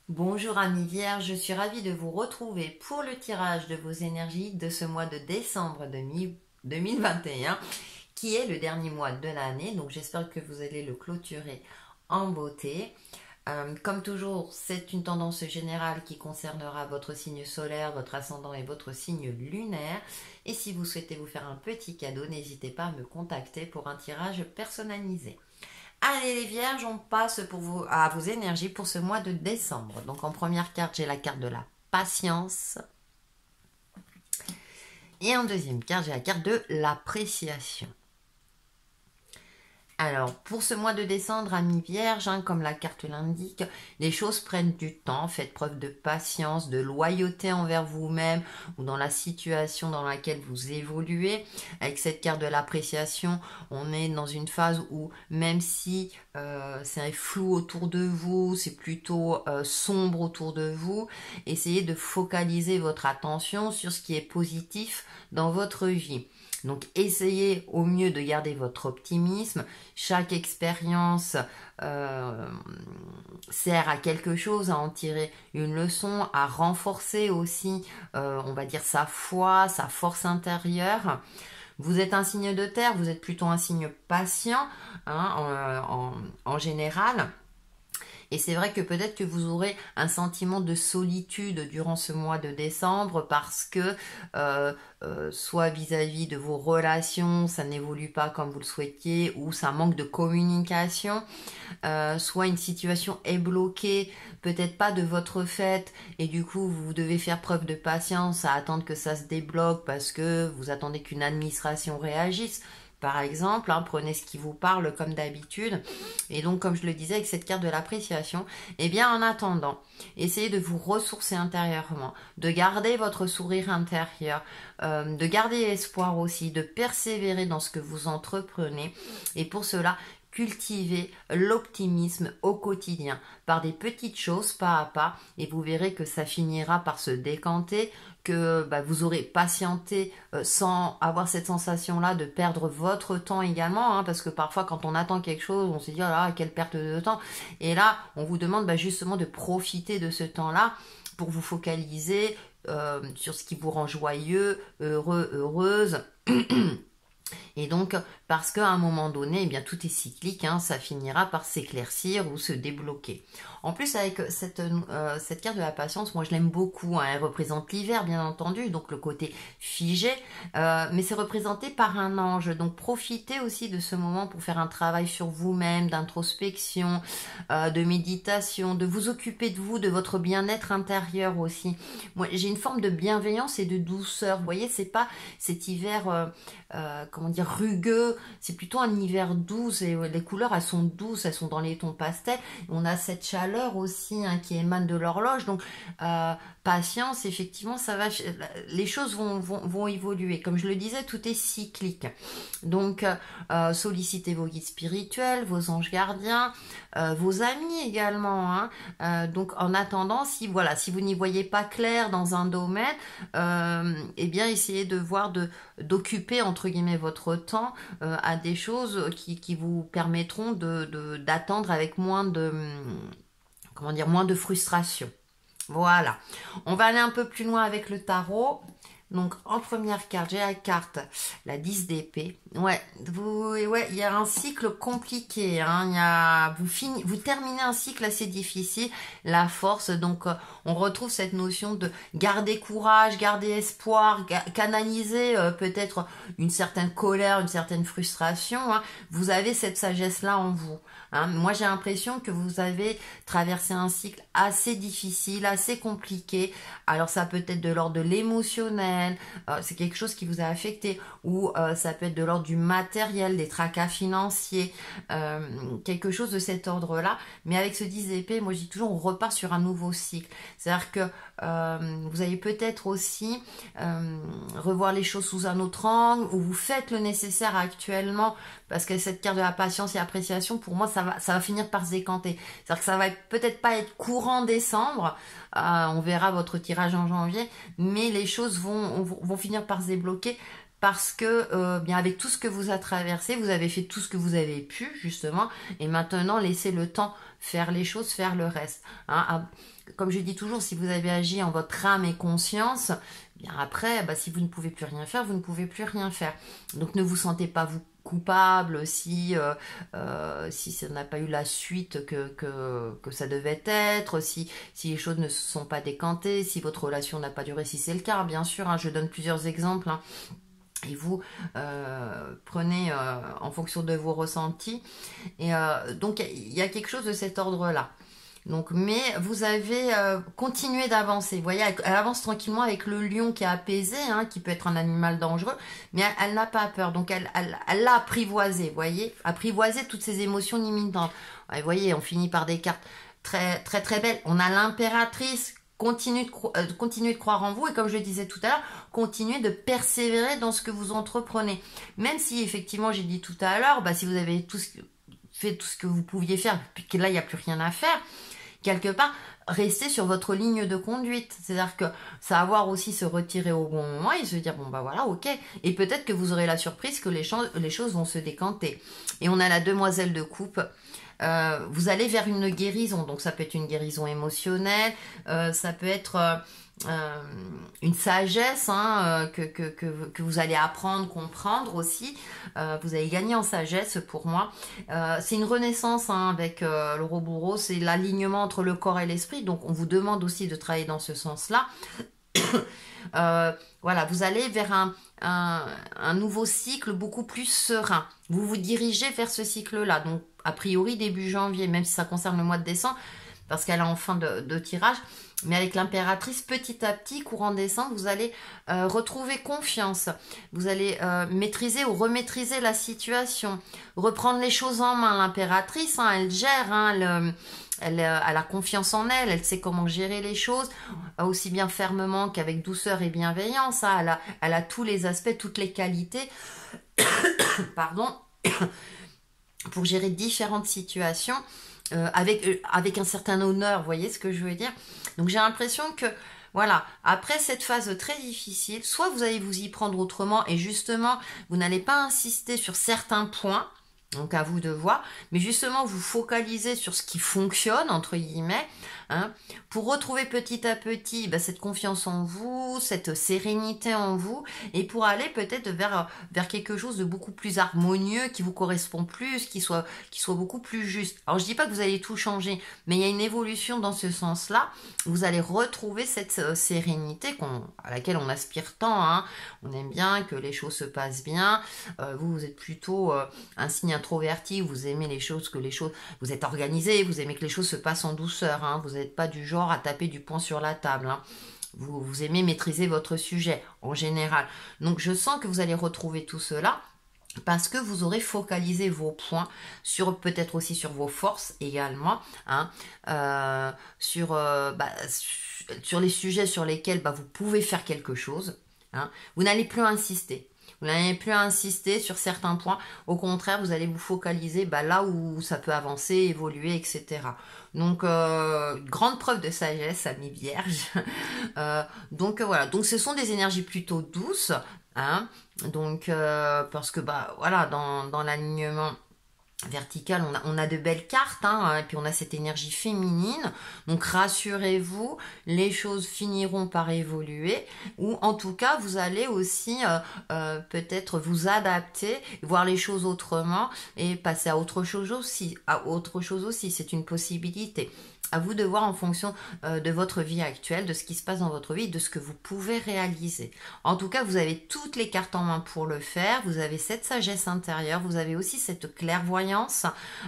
Bonjour amis vierges, je suis ravie de vous retrouver pour le tirage de vos énergies de ce mois de décembre 2021 qui est le dernier mois de l'année. Donc j'espère que vous allez le clôturer en beauté. Comme toujours, c'est une tendance générale qui concernera votre signe solaire, votre ascendant et votre signe lunaire. Et si vous souhaitez vous faire un petit cadeau, n'hésitez pas à me contacter pour un tirage personnalisé. Allez les vierges, on passe à vos énergies pour ce mois de décembre. Donc en première carte, j'ai la carte de la patience. Et en deuxième carte, j'ai la carte de l'appréciation. Alors, pour ce mois de décembre, amis vierges, comme la carte l'indique, les choses prennent du temps. Faites preuve de patience, de loyauté envers vous-même ou dans la situation dans laquelle vous évoluez. Avec cette carte de l'appréciation, on est dans une phase où même si c'est flou autour de vous, c'est plutôt sombre autour de vous, essayez de focaliser votre attention sur ce qui est positif dans votre vie. Donc essayez au mieux de garder votre optimisme. Chaque expérience sert à quelque chose, à en tirer une leçon, à renforcer aussi, on va dire, sa foi, sa force intérieure. Vous êtes un signe de terre, vous êtes plutôt un signe patient en général. Et c'est vrai que peut-être que vous aurez un sentiment de solitude durant ce mois de décembre parce que soit vis-à-vis de vos relations, ça n'évolue pas comme vous le souhaitiez ou ça manque de communication, soit une situation est bloquée, peut-être pas de votre fait et du coup vous devez faire preuve de patience à attendre que ça se débloque parce que vous attendez qu'une administration réagisse. Par exemple, prenez ce qui vous parle comme d'habitude. Et donc, comme je le disais, avec cette carte de l'appréciation, eh bien, en attendant, essayez de vous ressourcer intérieurement, de garder votre sourire intérieur, de garder espoir aussi, de persévérer dans ce que vous entreprenez. Et pour cela, cultivez l'optimisme au quotidien par des petites choses pas à pas et vous verrez que ça finira par se décanter, que vous aurez patienté sans avoir cette sensation là de perdre votre temps également, parce que parfois quand on attend quelque chose on se dit oh là quelle perte de temps, et là on vous demande justement de profiter de ce temps là pour vous focaliser sur ce qui vous rend joyeux, heureux, heureuse. Et donc, parce qu'à un moment donné, eh bien, tout est cyclique, ça finira par s'éclaircir ou se débloquer. En plus, avec cette carte de la patience, moi je l'aime beaucoup, elle représente l'hiver, bien entendu, donc le côté figé, mais c'est représenté par un ange. Donc, profitez aussi de ce moment pour faire un travail sur vous-même, d'introspection, de méditation, de vous occuper de vous, de votre bien-être intérieur aussi. Moi, j'ai une forme de bienveillance et de douceur. Vous voyez, c'est pas cet hiver... comment dire, rugueux, c'est plutôt un hiver doux, et les couleurs elles sont douces, elles sont dans les tons pastels, on a cette chaleur aussi qui émane de l'horloge, donc patience, effectivement ça va, les choses vont évoluer, comme je le disais, tout est cyclique, donc sollicitez vos guides spirituels, vos anges gardiens, vos amis également, donc en attendant, si vous n'y voyez pas clair dans un domaine, eh bien essayez de voir d'occuper entre guillemets votre temps à des choses qui vous permettront d'attendre avec moins de frustration. Voilà. On va aller un peu plus loin avec le tarot. Donc, en première carte, j'ai la carte, la 10 d'épée. Ouais, il y a un cycle compliqué, vous terminez un cycle assez difficile, la force, donc on retrouve cette notion de garder courage, garder espoir, canaliser peut-être une certaine colère, une certaine frustration, vous avez cette sagesse-là en vous. Moi, j'ai l'impression que vous avez traversé un cycle assez difficile, assez compliqué. Alors, ça peut être de l'ordre de l'émotionnel, c'est quelque chose qui vous a affecté, ou ça peut être de l'ordre du matériel, des tracas financiers, quelque chose de cet ordre-là. Mais avec ce 10 d'épée, moi, je dis toujours, on repart sur un nouveau cycle. C'est-à-dire que vous allez peut-être aussi revoir les choses sous un autre angle, ou vous faites le nécessaire actuellement, parce que cette carte de la patience et appréciation, pour moi, ça va finir par se décanter. C'est-à-dire que ça va peut-être pas être courant décembre, on verra votre tirage en janvier, mais les choses vont finir par se débloquer parce que bien avec tout ce que vous avez traversé, vous avez fait tout ce que vous avez pu justement, et maintenant laissez le temps faire les choses, faire le reste. Hein. Comme je dis toujours, si vous avez agi en votre âme et conscience, bien après, si vous ne pouvez plus rien faire, vous ne pouvez plus rien faire. Donc ne vous sentez pas vous coupable si ça n'a pas eu la suite que ça devait être, si les choses ne se sont pas décantées, si votre relation n'a pas duré, si c'est le cas, bien sûr, hein, je donne plusieurs exemples, hein, et vous prenez en fonction de vos ressentis, et donc il y a quelque chose de cet ordre-là. Donc, mais vous avez continué d'avancer. Vous voyez, elle avance tranquillement avec le lion qui est apaisé, hein, qui peut être un animal dangereux, mais elle n'a pas peur. Donc, elle l'a apprivoisé, vous voyez, apprivoisé toutes ces émotions limitantes. Ouais, vous voyez, on finit par des cartes très, très, très belles. On a l'impératrice. Continuez de croire en vous, et comme je le disais tout à l'heure, continuez de persévérer dans ce que vous entreprenez. Même si, effectivement, j'ai dit tout à l'heure, si vous avez fait tout ce que vous pouviez faire, puis que là, il n'y a plus rien à faire, quelque part, restez sur votre ligne de conduite. C'est-à-dire que savoir aussi se retirer au bon moment et se dire, bon voilà, ok. Et peut-être que vous aurez la surprise que les choses vont se décanter. Et on a la demoiselle de coupe. Vous allez vers une guérison. Donc ça peut être une guérison émotionnelle, ça peut être une sagesse, hein, que vous allez apprendre, comprendre aussi. Vous allez gagner en sagesse pour moi. C'est une renaissance, hein, avec le Bourreau, c'est l'alignement entre le corps et l'esprit. Donc on vous demande aussi de travailler dans ce sens-là. Voilà, vous allez vers un nouveau cycle beaucoup plus serein. Vous vous dirigez vers ce cycle-là. Donc a priori début janvier, même si ça concerne le mois de décembre, parce qu'elle est en fin de tirage. Mais avec l'impératrice, petit à petit, courant décembre, vous allez retrouver confiance. Vous allez maîtriser ou remaîtriser la situation. Reprendre les choses en main. L'impératrice, hein, elle gère, hein, elle a confiance en elle. Elle sait comment gérer les choses, aussi bien fermement qu'avec douceur et bienveillance. Hein. Elle a tous les aspects, toutes les qualités. Pardon. Pour gérer différentes situations. Avec un certain honneur, vous voyez ce que je veux dire? Donc j'ai l'impression que, voilà, après cette phase très difficile, soit vous allez vous y prendre autrement et justement, vous n'allez pas insister sur certains points, donc à vous de voir, mais justement vous focalisez sur ce qui fonctionne, entre guillemets, hein, pour retrouver petit à petit cette confiance en vous, cette sérénité en vous, et pour aller peut-être vers quelque chose de beaucoup plus harmonieux, qui vous correspond plus, qui soit beaucoup plus juste. Alors je dis pas que vous allez tout changer, mais il y a une évolution dans ce sens-là. Vous allez retrouver cette sérénité à laquelle on aspire tant, hein. On aime bien que les choses se passent bien. Vous êtes plutôt un signe introverti, vous aimez vous êtes organisé, vous aimez que les choses se passent en douceur, hein. Vous n'êtes pas du genre à taper du poing sur la table, hein. Vous aimez maîtriser votre sujet en général. Donc je sens que vous allez retrouver tout cela parce que vous aurez focalisé vos points peut-être aussi sur vos forces également, hein, sur les sujets sur lesquels vous pouvez faire quelque chose, hein. Vous n'allez plus insister. Vous n'allez plus insister sur certains points. Au contraire, vous allez vous focaliser là où ça peut avancer, évoluer, etc. Donc, grande preuve de sagesse, amis vierges. Donc, voilà. Donc, ce sont des énergies plutôt douces, hein. Donc, parce que, voilà, dans l'alignement verticale, on a de belles cartes, hein, et puis on a cette énergie féminine. Donc rassurez-vous, les choses finiront par évoluer, ou en tout cas vous allez aussi peut-être vous adapter, voir les choses autrement et passer à autre chose aussi. C'est une possibilité. À vous de voir en fonction de votre vie actuelle, de ce qui se passe dans votre vie, de ce que vous pouvez réaliser. En tout cas, vous avez toutes les cartes en main pour le faire. Vous avez cette sagesse intérieure. Vous avez aussi cette clairvoyance.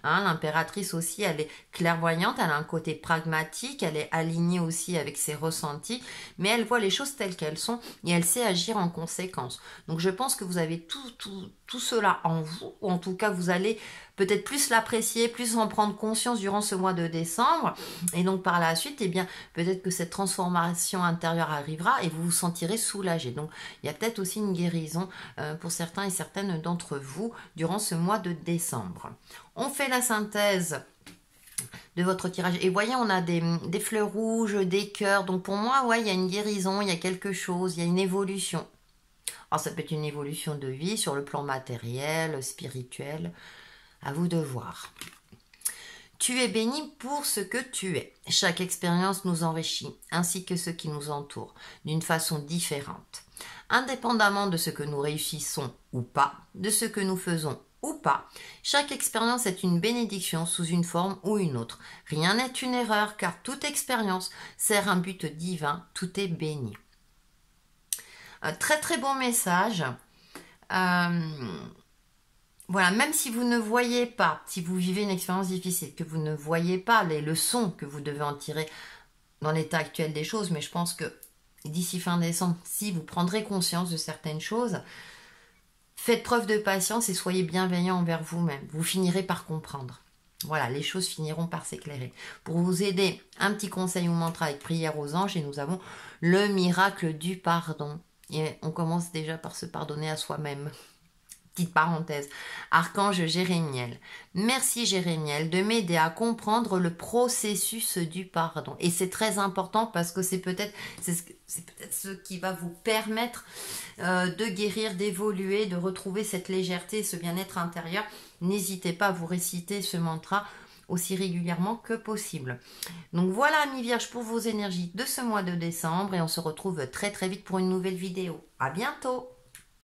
Hein, l'impératrice aussi, elle est clairvoyante. Elle a un côté pragmatique. Elle est alignée aussi avec ses ressentis. Mais elle voit les choses telles qu'elles sont et elle sait agir en conséquence. Donc, je pense que vous avez tout cela en vous. Ou en tout cas, vous allez peut-être plus l'apprécier, plus en prendre conscience durant ce mois de décembre. Et donc par la suite, peut-être que cette transformation intérieure arrivera et vous vous sentirez soulagé. Donc il y a peut-être aussi une guérison pour certains et certaines d'entre vous durant ce mois de décembre. On fait la synthèse de votre tirage. Et voyez, on a des fleurs rouges, des cœurs. Donc pour moi, il y a une guérison, il y a quelque chose, il y a une évolution. Alors, ça peut être une évolution de vie sur le plan matériel, spirituel. À vous de voir. Tu es béni pour ce que tu es. Chaque expérience nous enrichit, ainsi que ce qui nous entoure, d'une façon différente. Indépendamment de ce que nous réussissons ou pas, de ce que nous faisons ou pas, chaque expérience est une bénédiction sous une forme ou une autre. Rien n'est une erreur, car toute expérience sert un but divin, tout est béni. Un très très bon message. Voilà, même si vous ne voyez pas, si vous vivez une expérience difficile, que vous ne voyez pas les leçons que vous devez en tirer dans l'état actuel des choses, mais je pense que d'ici fin décembre, si vous prendrez conscience de certaines choses, faites preuve de patience et soyez bienveillant envers vous-même. Vous finirez par comprendre. Voilà, les choses finiront par s'éclairer. Pour vous aider, un petit conseil ou mantra avec prière aux anges, et nous avons le miracle du pardon. Et on commence déjà par se pardonner à soi-même. Petite parenthèse, Archange Jérémiel. Merci Jérémiel de m'aider à comprendre le processus du pardon. Et c'est très important parce que c'est peut-être ce qui va vous permettre de guérir, d'évoluer, de retrouver cette légèreté, ce bien-être intérieur. N'hésitez pas à vous réciter ce mantra aussi régulièrement que possible. Donc voilà, amis Vierges, pour vos énergies de ce mois de décembre et on se retrouve très très vite pour une nouvelle vidéo. À bientôt!